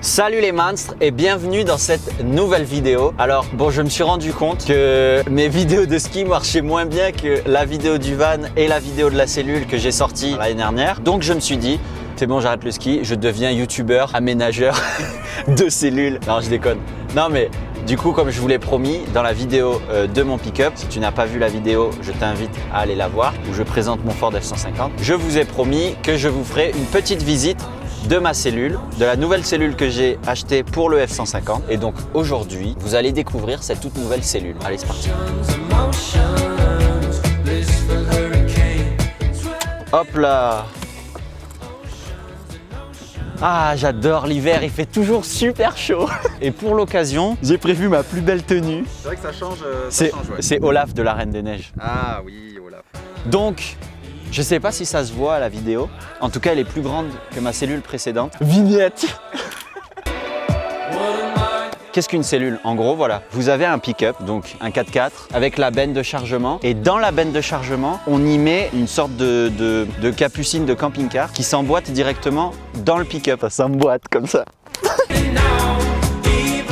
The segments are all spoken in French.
Salut les monstres et bienvenue dans cette nouvelle vidéo. Alors bon, je me suis rendu compte que mes vidéos de ski marchaient moins bien que la vidéo du van et la vidéo de la cellule que j'ai sortie l'année dernière. Donc je me suis dit, c'est bon, j'arrête le ski, je deviens youtubeur, aménageur de cellules. Non, je déconne. Non mais du coup, comme je vous l'ai promis dans la vidéo de mon pick-up, si tu n'as pas vu la vidéo, je t'invite à aller la voir où je présente mon Ford F-150. Je vous ai promis que je vous ferai une petite visite de ma cellule, de la nouvelle cellule que j'ai achetée pour le F-150. Et donc aujourd'hui, vous allez découvrir cette toute nouvelle cellule. Allez, c'est parti. Hop là. Ah, j'adore l'hiver, il fait toujours super chaud. Et pour l'occasion, j'ai prévu ma plus belle tenue. C'est vrai que ça change. C'est Olaf de la Reine des Neiges. Ah oui, Olaf. Donc, je sais pas si ça se voit à la vidéo. En tout cas, elle est plus grande que ma cellule précédente. Vignette. Qu'est-ce qu'une cellule? En gros, voilà, vous avez un pick-up, donc un 4x4 avec la benne de chargement. Et dans la benne de chargement, on y met une sorte de capucine de camping-car qui s'emboîte directement dans le pick-up. Ça s'emboîte comme ça.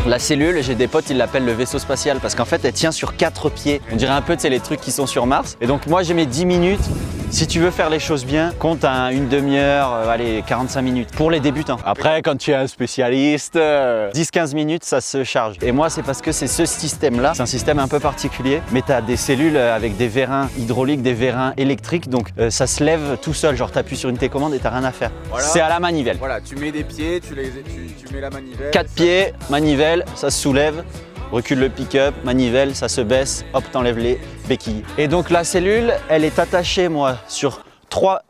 La cellule, j'ai des potes, ils l'appellent le vaisseau spatial parce qu'en fait, elle tient sur 4 pieds. On dirait un peu, tu sais, les trucs qui sont sur Mars. Et donc, moi, j'ai mes 10 minutes. Si tu veux faire les choses bien, compte à une demi-heure, allez, 45 minutes pour les débutants. Après, quand tu es un spécialiste, 10-15 minutes, ça se charge. Et moi, c'est parce que c'est ce système-là. C'est un système un peu particulier, mais tu as des cellules avec des vérins hydrauliques, des vérins électriques. Donc, ça se lève tout seul. Genre, tu appuies sur une télécommande et tu n'as rien à faire. Voilà. C'est à la manivelle. Voilà, tu mets des pieds, tu mets la manivelle. 4 pieds, manivelle, ça se soulève. Recule le pick-up, manivelle, ça se baisse, hop, t'enlèves les béquilles. Et donc la cellule, elle est attachée, moi, sur 3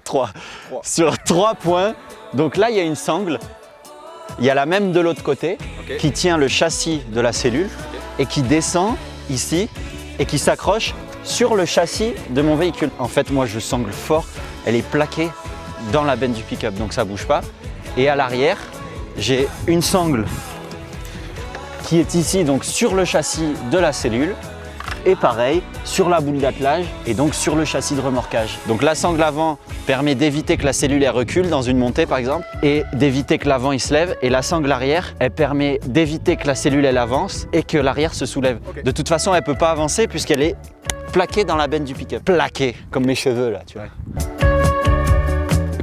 points. Donc là, il y a une sangle. Il y a la même de l'autre côté, okay, qui tient le châssis de la cellule, okay, et qui descend ici et qui s'accroche sur le châssis de mon véhicule. En fait, moi, je sangle fort. Elle est plaquée dans la benne du pick-up, donc ça bouge pas. Et à l'arrière, j'ai une sangle qui est ici, donc sur le châssis de la cellule, et pareil sur la boule d'attelage et donc sur le châssis de remorquage. Donc la sangle avant permet d'éviter que la cellule elle recule dans une montée par exemple, et d'éviter que l'avant il se lève, et la sangle arrière elle permet d'éviter que la cellule elle avance et que l'arrière se soulève. Okay. De toute façon elle peut pas avancer puisqu'elle est plaquée dans la benne du pick-up. Plaquée, comme mes cheveux là, tu vois.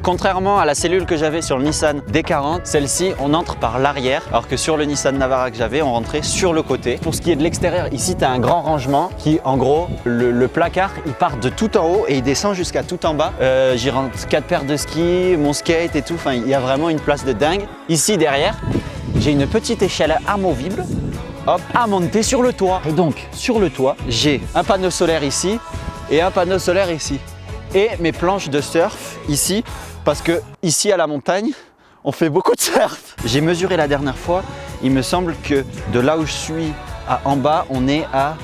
Contrairement à la cellule que j'avais sur le Nissan D40, celle-ci, on entre par l'arrière, alors que sur le Nissan Navara que j'avais, on rentrait sur le côté. Pour ce qui est de l'extérieur, ici, tu as un grand rangement qui, en gros, le placard, il part de tout en haut et il descend jusqu'à tout en bas. J'y rentre 4 paires de skis, mon skate et tout. Enfin, il y a vraiment une place de dingue. Ici, derrière, j'ai une petite échelle amovible, hop, à monter sur le toit. Et donc, sur le toit, j'ai un panneau solaire ici et un panneau solaire ici. Et mes planches de surf ici, parce que ici à la montagne, on fait beaucoup de surf. J'ai mesuré la dernière fois, il me semble que de là où je suis à en bas, on est à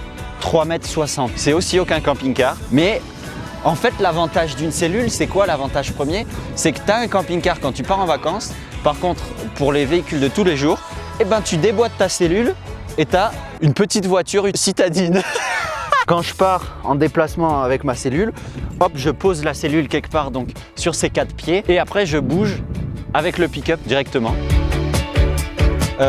3,60 m. C'est aussi haut qu'un camping-car, mais en fait l'avantage d'une cellule, c'est quoi l'avantage premier? C'est que tu as un camping-car quand tu pars en vacances. Par contre, pour les véhicules de tous les jours, eh ben, tu déboîtes ta cellule et tu as une petite voiture citadine. Quand je pars en déplacement avec ma cellule, hop, je pose la cellule quelque part donc sur ces 4 pieds et après je bouge avec le pick-up directement.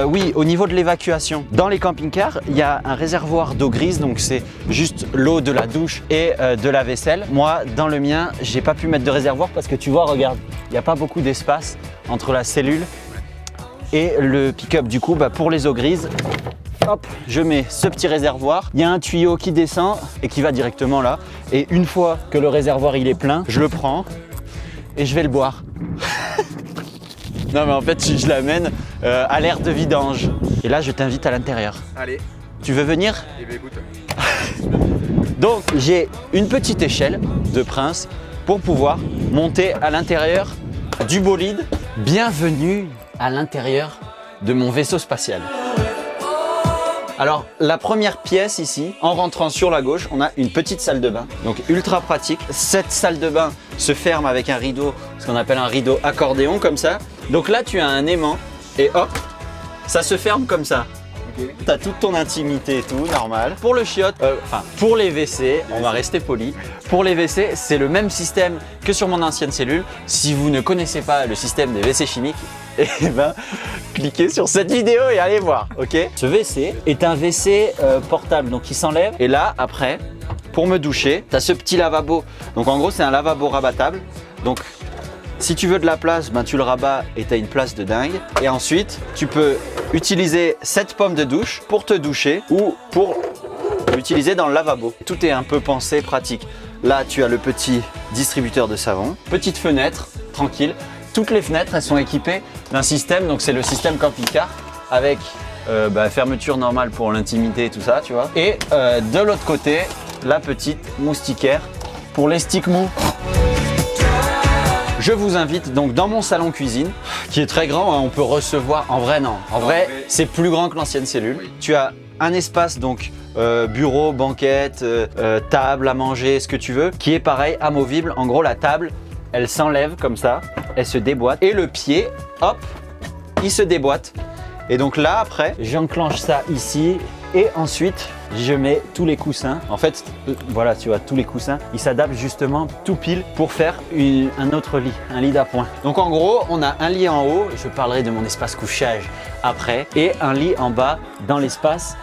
Oui, au niveau de l'évacuation, dans les camping-cars, il y a un réservoir d'eau grise, donc c'est juste l'eau de la douche et de la vaisselle. Moi, dans le mien, j'ai pas pu mettre de réservoir parce que tu vois, regarde, il n'y a pas beaucoup d'espace entre la cellule et le pick-up. Du coup, pour les eaux grises, hop, je mets ce petit réservoir. Il y a un tuyau qui descend et qui va directement là. Et une fois que le réservoir il est plein, je le prends et je vais le boire. Non mais en fait, je l'amène à l'aire de vidange. Et là, je t'invite à l'intérieur. Allez. Tu veux venir? Eh bien, écoute. Donc, j'ai une petite échelle de prince pour pouvoir monter à l'intérieur du bolide. Bienvenue à l'intérieur de mon vaisseau spatial. Alors la première pièce ici, en rentrant sur la gauche, on a une petite salle de bain, donc ultra pratique. Cette salle de bain se ferme avec un rideau, ce qu'on appelle un rideau accordéon comme ça. Donc là tu as un aimant et hop, ça se ferme comme ça. Ok. T'as toute ton intimité et tout, normal. Pour le chiotte, pour les WC, on va rester poli. Pour les WC, c'est le même système que sur mon ancienne cellule. Si vous ne connaissez pas le système des WC chimiques, eh ben, cliquez sur cette vidéo et allez voir, ok? Ce WC est un WC portable, donc il s'enlève. Et là, après, pour me doucher, t'as ce petit lavabo. Donc en gros, c'est un lavabo rabattable. Donc si tu veux de la place, ben, tu le rabats et tu as une place de dingue. Et ensuite, tu peux utiliser cette pomme de douche pour te doucher ou pour l'utiliser dans le lavabo. Tout est un peu pensé, pratique. Là, tu as le petit distributeur de savon. Petite fenêtre, tranquille. Toutes les fenêtres, elles sont équipées d'un système, donc c'est le système camping-car avec fermeture normale pour l'intimité et tout ça, tu vois. Et de l'autre côté, la petite moustiquaire pour les sticks mous. Je vous invite donc dans mon salon cuisine, qui est très grand, hein, on peut recevoir, en vrai non, en vrai c'est plus grand que l'ancienne cellule. Oui. Tu as un espace donc bureau, banquette, table à manger, ce que tu veux, qui est pareil, amovible. En gros la table, elle s'enlève comme ça, elle se déboîte et le pied, hop, il se déboîte. Et donc là après, j'enclenche ça ici et ensuite je mets tous les coussins. En fait, voilà, tu vois, tous les coussins, ils s'adaptent justement tout pile pour faire un autre lit, un lit d'appoint. Donc en gros, on a un lit en haut, je parlerai de mon espace couchage après, et un lit en bas dans l'espace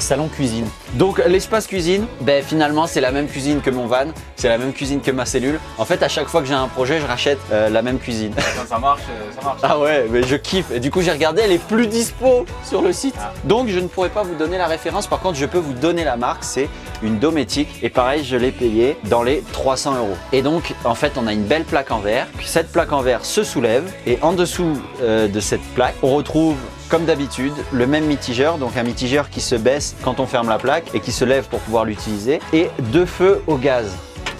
salon cuisine. Donc l'espace cuisine, ben, finalement c'est la même cuisine que mon van, c'est la même cuisine que ma cellule. En fait, à chaque fois que j'ai un projet, je rachète la même cuisine. Ça marche, ça marche. Ah ouais, mais je kiffe. Et du coup, j'ai regardé, elle est plus dispo sur le site. Ah. Donc je ne pourrais pas vous donner la référence. Par contre, je peux vous donner la marque, c'est une Dometic. Et pareil, je l'ai payé dans les 300 €. Et donc, en fait, on a une belle plaque en verre. Puis cette plaque en verre se soulève. Et en dessous de cette plaque, on retrouve comme d'habitude, le même mitigeur, donc un mitigeur qui se baisse quand on ferme la plaque et qui se lève pour pouvoir l'utiliser. Et deux feux au gaz.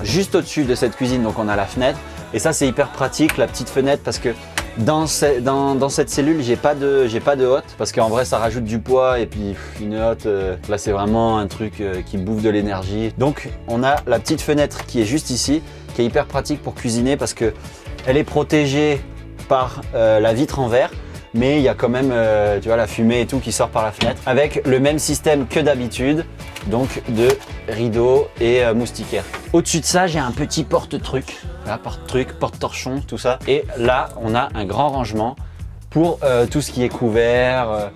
Juste au-dessus de cette cuisine, donc on a la fenêtre. Et ça, c'est hyper pratique, la petite fenêtre, parce que dans cette cellule, j'ai pas de hotte. Parce qu'en vrai, ça rajoute du poids. Et puis, une hotte, là, c'est vraiment un truc qui bouffe de l'énergie. Donc, on a la petite fenêtre qui est juste ici, qui est hyper pratique pour cuisiner parce que elle est protégée par la vitre en verre. Mais il y a quand même tu vois, la fumée et tout qui sort par la fenêtre avec le même système que d'habitude, donc de rideaux et moustiquaires. Au-dessus de ça, j'ai un petit porte-truc, porte-truc, porte-torchon, tout ça. Et là, on a un grand rangement pour tout ce qui est couvert,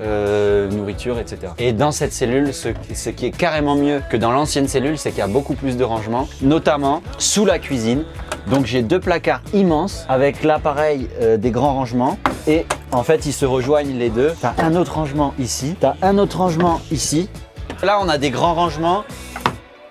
nourriture, etc. Et dans cette cellule, ce qui est carrément mieux que dans l'ancienne cellule, c'est qu'il y a beaucoup plus de rangement, notamment sous la cuisine. Donc j'ai deux placards immenses avec là pareil des grands rangements et en fait ils se rejoignent les deux. Tu as un autre rangement ici, tu as un autre rangement ici. Là on a des grands rangements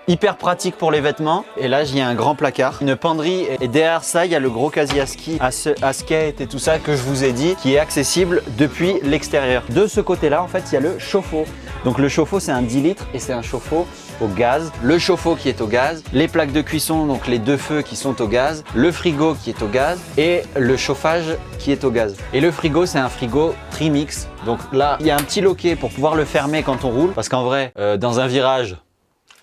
hyper pratiques pour les vêtements. Et là il y a un grand placard, une penderie et derrière ça il y a le gros casier à ski, à skate et tout ça que je vous ai dit qui est accessible depuis l'extérieur. De ce côté là en fait il y a le chauffe-eau. Donc le chauffe-eau c'est un 10 litres et c'est un chauffe-eau au gaz, le chauffe-eau qui est au gaz, les plaques de cuisson, donc les deux feux qui sont au gaz, le frigo qui est au gaz et le chauffage qui est au gaz. Et le frigo, c'est un frigo Trimix. Donc là, il y a un petit loquet pour pouvoir le fermer quand on roule parce qu'en vrai, dans un virage,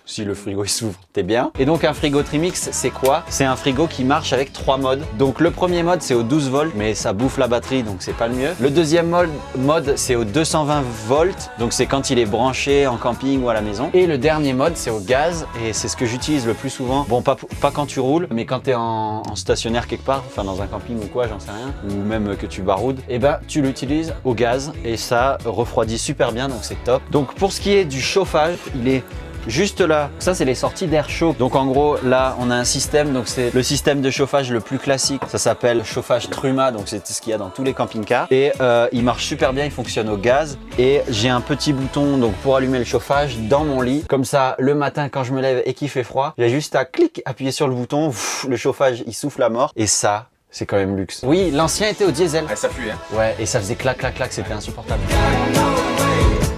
si le frigo il s'ouvre, t'es bien. Et donc un frigo Trimix, c'est quoi? C'est un frigo qui marche avec 3 modes. Donc le premier mode, c'est au 12 volts, mais ça bouffe la batterie, donc c'est pas le mieux. Le deuxième mode, c'est au 220 volts, donc c'est quand il est branché en camping ou à la maison. Et le dernier mode, c'est au gaz, et c'est ce que j'utilise le plus souvent. Bon, pas quand tu roules, mais quand t'es en stationnaire quelque part, enfin dans un camping ou quoi, j'en sais rien, ou même que tu baroudes, et ben tu l'utilises au gaz, et ça refroidit super bien, donc c'est top. Donc pour ce qui est du chauffage, il est juste là, ça c'est les sorties d'air chaud. Donc en gros là on a un système, donc c'est le système de chauffage le plus classique. Ça s'appelle chauffage Truma, donc c'est ce qu'il y a dans tous les camping-cars. Et il marche super bien, il fonctionne au gaz. Et j'ai un petit bouton donc pour allumer le chauffage dans mon lit. Comme ça le matin quand je me lève et qu'il fait froid, j'ai juste à appuyer sur le bouton, le chauffage il souffle à mort. Et ça, c'est quand même luxe. Oui, l'ancien était au diesel. Ouais, ça pue, hein. Ouais, et ça faisait clac clac clac, c'était insupportable.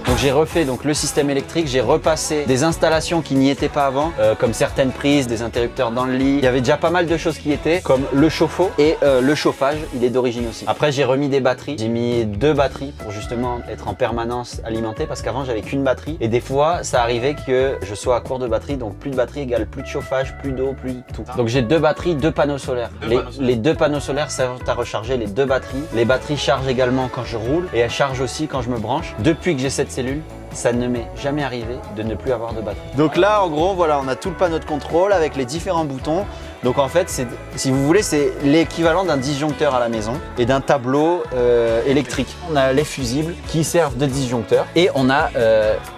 Donc j'ai refait donc, le système électrique, j'ai repassé des installations qui n'y étaient pas avant, comme certaines prises, des interrupteurs dans le lit. Il y avait déjà pas mal de choses qui étaient, comme le chauffe-eau et le chauffage, il est d'origine aussi. Après j'ai remis des batteries, j'ai mis 2 batteries pour justement être en permanence alimenté parce qu'avant j'avais qu'une batterie et des fois ça arrivait que je sois à court de batterie, donc plus de batterie égale plus de chauffage, plus d'eau, plus tout. Donc j'ai 2 batteries, 2 panneaux solaires. Les 2 panneaux solaires servent à recharger les 2 batteries. Les batteries chargent également quand je roule et elles chargent aussi quand je me branche. Depuis que j'ai cette cellule, cellule, ça ne m'est jamais arrivé de ne plus avoir de batterie. Donc là, en gros, voilà, on a tout le panneau de contrôle avec les différents boutons. Donc en fait, si vous voulez, c'est l'équivalent d'un disjoncteur à la maison et d'un tableau électrique. On a les fusibles qui servent de disjoncteur et on a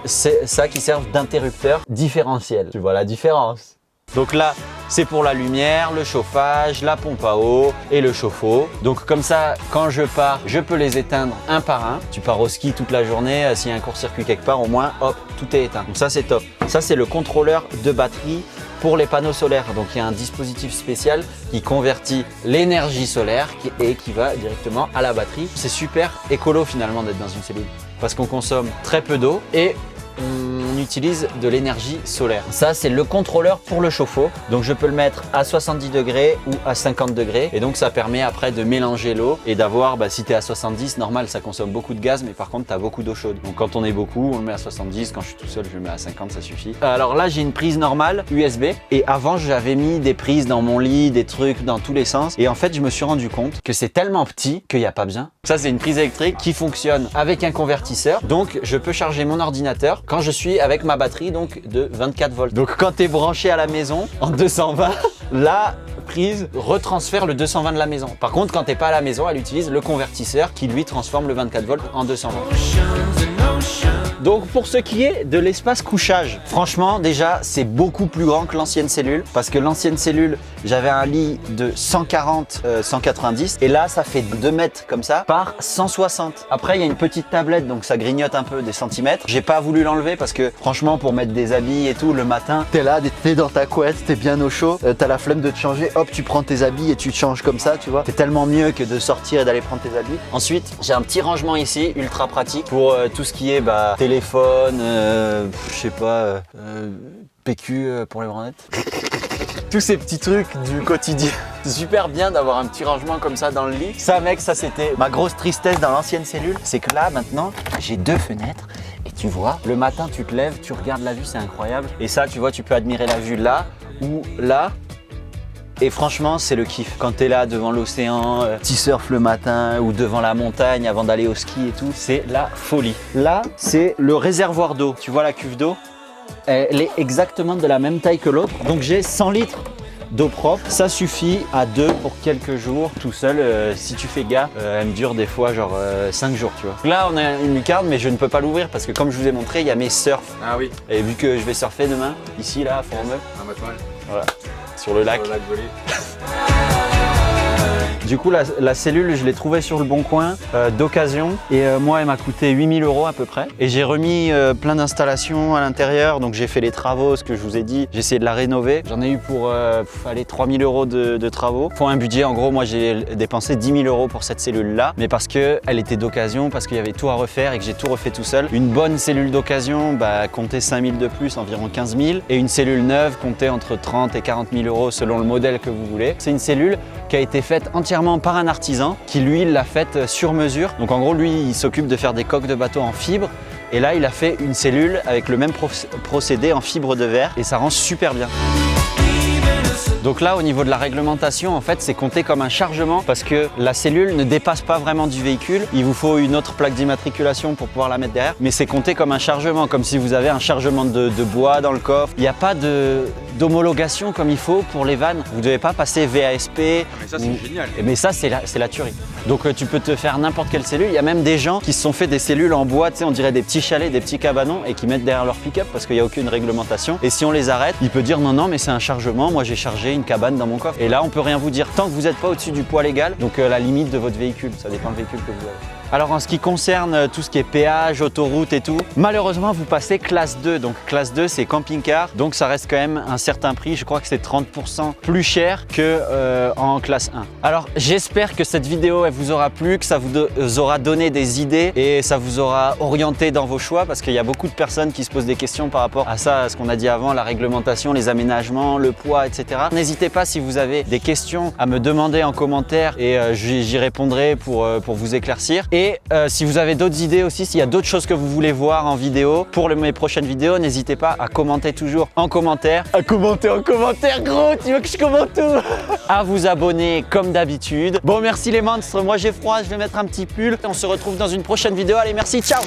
ça qui servent d'interrupteur différentiel. Tu vois la différence? Donc là, c'est pour la lumière, le chauffage, la pompe à eau et le chauffe-eau. Donc comme ça, quand je pars, je peux les éteindre un par un. Tu pars au ski toute la journée, s'il y a un court-circuit quelque part, au moins, hop, tout est éteint. Donc ça, c'est top. Ça, c'est le contrôleur de batterie pour les panneaux solaires. Donc il y a un dispositif spécial qui convertit l'énergie solaire et qui va directement à la batterie. C'est super écolo finalement d'être dans une cellule parce qu'on consomme très peu d'eau et on utilise de l'énergie solaire. Ça, c'est le contrôleur pour le chauffe-eau. Donc, je peux le mettre à 70 degrés ou à 50 degrés. Et donc, ça permet après de mélanger l'eau et d'avoir, si tu es à 70, normal, ça consomme beaucoup de gaz, mais par contre, tu as beaucoup d'eau chaude. Donc, quand on est beaucoup, on le met à 70. Quand je suis tout seul, je le mets à 50, ça suffit. Alors là, j'ai une prise normale USB. Et avant, j'avais mis des prises dans mon lit, des trucs dans tous les sens. Et en fait, je me suis rendu compte que c'est tellement petit qu'il n'y a pas besoin. Ça, c'est une prise électrique qui fonctionne avec un convertisseur. Donc, je peux charger mon ordinateur quand je suis avec ma batterie donc de 24 volts. Donc quand tu es branché à la maison en 220, la prise retransfère le 220 de la maison. Par contre, quand tu n'es pas à la maison, elle utilise le convertisseur qui lui transforme le 24 volts en 220. Donc pour ce qui est de l'espace couchage, franchement déjà c'est beaucoup plus grand que l'ancienne cellule parce que l'ancienne cellule j'avais un lit de 140-190 et là ça fait 2 mètres comme ça par 160. Après il y a une petite tablette donc ça grignote un peu des centimètres. J'ai pas voulu l'enlever parce que franchement pour mettre des habits et tout le matin t'es là, t'es dans ta couette, t'es bien au chaud, t'as la flemme de te changer, hop tu prends tes habits et tu te changes comme ça tu vois. C'est tellement mieux que de sortir et d'aller prendre tes habits. Ensuite j'ai un petit rangement ici ultra pratique pour tout ce qui est téléphone, je sais pas, PQ pour les branlettes. Tous ces petits trucs du quotidien. C'est super bien d'avoir un petit rangement comme ça dans le lit. Ça mec, ça c'était ma grosse tristesse dans l'ancienne cellule. C'est que là maintenant, j'ai 2 fenêtres. Et tu vois, le matin tu te lèves, tu regardes la vue, c'est incroyable. Et ça, tu vois, tu peux admirer la vue là ou là. Et franchement, c'est le kiff. Quand tu es là devant l'océan, tu surfes le matin ou devant la montagne avant d'aller au ski et tout, c'est la folie. Là, c'est le réservoir d'eau. Tu vois la cuve d'eau? Elle est exactement de la même taille que l'autre. Donc j'ai 100 litres d'eau propre. Ça suffit à 2 pour quelques jours. Tout seul, si tu fais gaffe, elle me dure des fois genre 5 jours, tu vois. Là, on a une lucarne, mais je ne peux pas l'ouvrir parce que comme je vous ai montré, il y a mes surfs. Ah oui. Et vu que je vais surfer demain, ici, là, à Fort-Romeu. Voilà. Sur le lac. Du coup, la cellule, je l'ai trouvée sur le Bon Coin d'occasion et moi, elle m'a coûté 8 000 € à peu près. Et j'ai remis plein d'installations à l'intérieur, donc j'ai fait les travaux, ce que je vous ai dit. J'ai essayé de la rénover. J'en ai eu pour 3 000 € de travaux. Pour un budget, en gros, moi, j'ai dépensé 10 000 € pour cette cellule-là, mais parce qu'elle était d'occasion, parce qu'il y avait tout à refaire et que j'ai tout refait tout seul. Une bonne cellule d'occasion comptait 5 000 de plus, environ 15 000. Et une cellule neuve comptait entre 30 et 40 000 € selon le modèle que vous voulez. C'est une cellule qui a été faite entièrement par un artisan qui lui l'a faite sur mesure. Donc en gros lui il s'occupe de faire des coques de bateau en fibre et là il a fait une cellule avec le même procédé en fibre de verre et ça rend super bien. Donc là, au niveau de la réglementation, en fait, c'est compté comme un chargement parce que la cellule ne dépasse pas vraiment du véhicule. Il vous faut une autre plaque d'immatriculation pour pouvoir la mettre derrière, mais c'est compté comme un chargement, comme si vous avez un chargement de bois dans le coffre. Il n'y a pas d'homologation comme il faut pour les vannes. Vous ne devez pas passer VASP. Mais ça, c'est génial. Mais ça, c'est la tuerie. Donc tu peux te faire n'importe quelle cellule. Il y a même des gens qui se sont fait des cellules en bois, tu sais, on dirait des petits chalets, des petits cabanons et qui mettent derrière leur pick-up parce qu'il n'y a aucune réglementation. Et si on les arrête, il peut dire non, mais c'est un chargement. Moi, j'ai chargé une cabane dans mon coffre. Et là, on peut rien vous dire tant que vous n'êtes pas au-dessus du poids légal. Donc la limite de votre véhicule, ça dépend du véhicule que vous avez. Alors en ce qui concerne tout ce qui est péage, autoroute et tout, malheureusement vous passez classe 2. Donc classe 2 c'est camping-car, donc ça reste quand même un certain prix. Je crois que c'est 30% plus cher que en classe 1. Alors j'espère que cette vidéo elle vous aura plu, que ça vous aura donné des idées et ça vous aura orienté dans vos choix parce qu'il y a beaucoup de personnes qui se posent des questions par rapport à ça, à ce qu'on a dit avant, la réglementation, les aménagements, le poids, etc. N'hésitez pas si vous avez des questions à me demander en commentaire et j'y répondrai pour vous éclaircir. Et si vous avez d'autres idées aussi, s'il y a d'autres choses que vous voulez voir en vidéo pour mes prochaines vidéos, n'hésitez pas à commenter toujours en commentaire. À commenter en commentaire, gros, tu veux que je commente tout? À vous abonner comme d'habitude. Bon, merci les monstres, moi j'ai froid, je vais mettre un petit pull. On se retrouve dans une prochaine vidéo. Allez, merci, ciao!